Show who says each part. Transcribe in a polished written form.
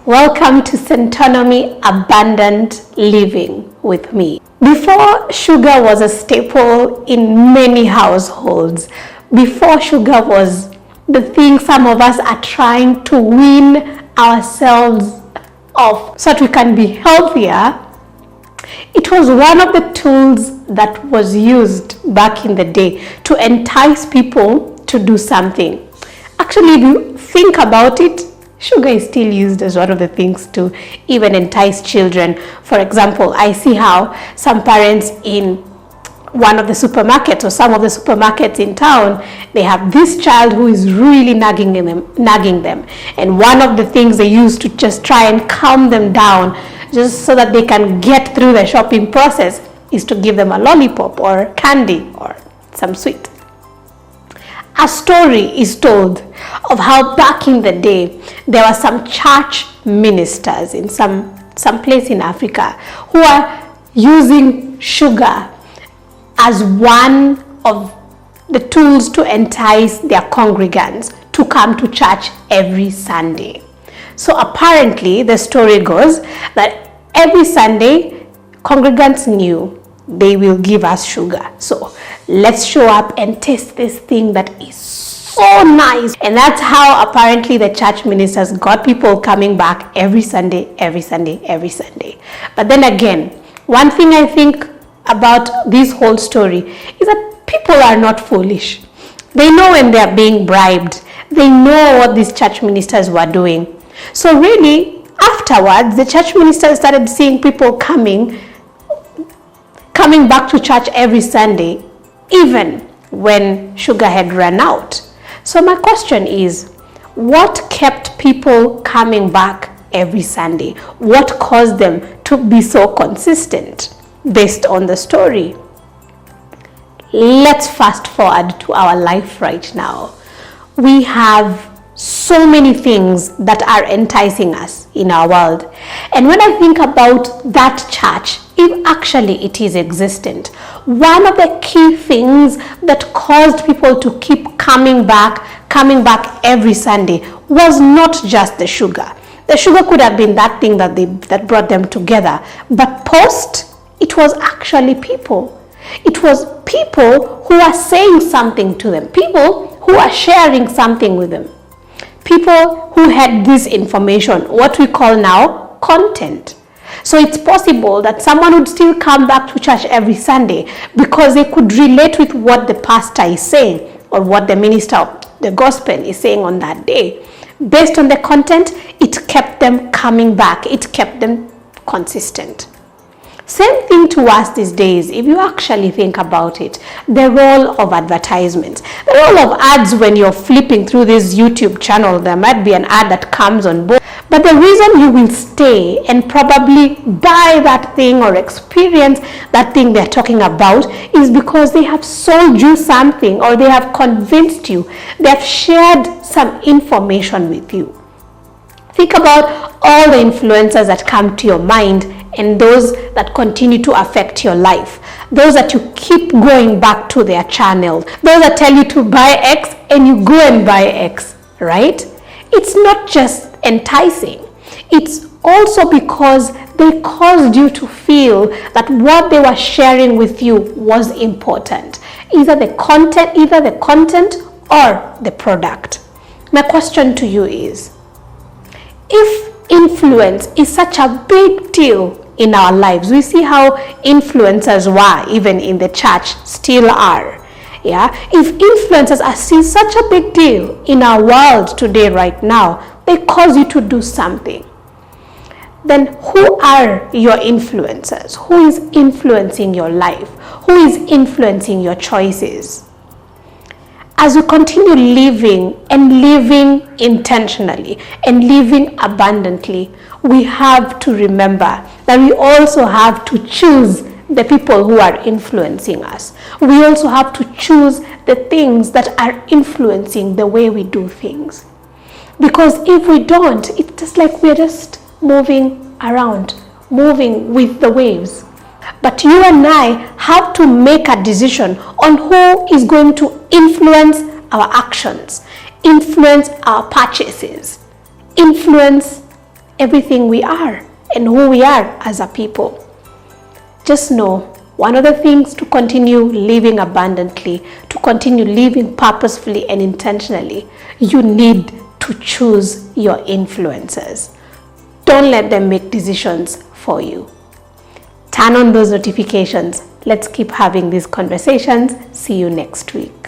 Speaker 1: Welcome to Centonomy Abundant Living with me. Before sugar was a staple in many households, before sugar was the thing some of us are trying to wean ourselves off so that we can be healthier, it was one of the tools that was used back in the day to entice people to do something. Actually, if you think about it, sugar is still used as one of the things to even entice children. For example, I see how some parents in one of the supermarkets or some of the supermarkets in town, they have this child who is really nagging them. And one of the things they use to just try and calm them down, just so that they can get through the shopping process, is to give them a lollipop or candy or some sweet. A story is told of how back in the day there were some church ministers in some place in Africa who are using sugar as one of the tools to entice their congregants to come to church every Sunday. So apparently the story goes that every Sunday congregants knew they will give us sugar. So let's show up and taste this thing that is so nice. And that's how apparently the church ministers got people coming back every Sunday. But then again, one thing I think about this whole story is that people are not foolish. They know when they are being bribed. They know what these church ministers were doing. So really, afterwards, the church ministers started seeing people coming back to church every Sunday, even when sugar had run out. So my question is, what kept people coming back every Sunday? What caused them to be so consistent based on the story? Let's fast forward to our life right now. We have so many things that are enticing us in our world. And when I think about that church, if actually it is existent, one of the key things that caused people to keep coming back every Sunday was not just the sugar. The sugar could have been that thing that brought them together. But it was actually people. It was people who are saying something to them. People who are sharing something with them. People who had this information, what we call now content. So it's possible that someone would still come back to church every Sunday because they could relate with what the pastor is saying or what the minister of the gospel is saying on that day. Based on the content, it kept them coming back. It kept them consistent. Same thing to us these days, if you actually think about it. The role of advertisements. The role of ads when you're flipping through this YouTube channel, there might be an ad that comes on board. But the reason you will stay and probably buy that thing or experience that thing they're talking about is because they have sold you something or they have convinced you. They have shared some information with you. Think about all the influencers that come to your mind and those that continue to affect your life. Those that you keep going back to their channel. Those that tell you to buy X and you go and buy X, right? It's not just enticing. It's also because they caused you to feel that what they were sharing with you was important. Either the content or the product. My question to you is, if influence is such a big deal in our lives, we see how influencers were even in the church, still are. Yeah, if influencers are still such a big deal in our world today, right now, they cause you to do something. Then who are your influencers? Who is influencing your life? Who is influencing your choices? As we continue living intentionally and living abundantly, we have to remember that we also have to choose the people who are influencing us. We also have to choose the things that are influencing the way we do things. Because if we don't, it's just like we're just moving around, moving with the waves. But you and I have to make a decision on who is going to influence our actions, influence our purchases, influence everything we are and who we are as a people. Just know, one of the things to continue living abundantly, to continue living purposefully and intentionally, you need to choose your influencers. Don't let them make decisions for you. Turn on those notifications. Let's keep having these conversations. See you next week.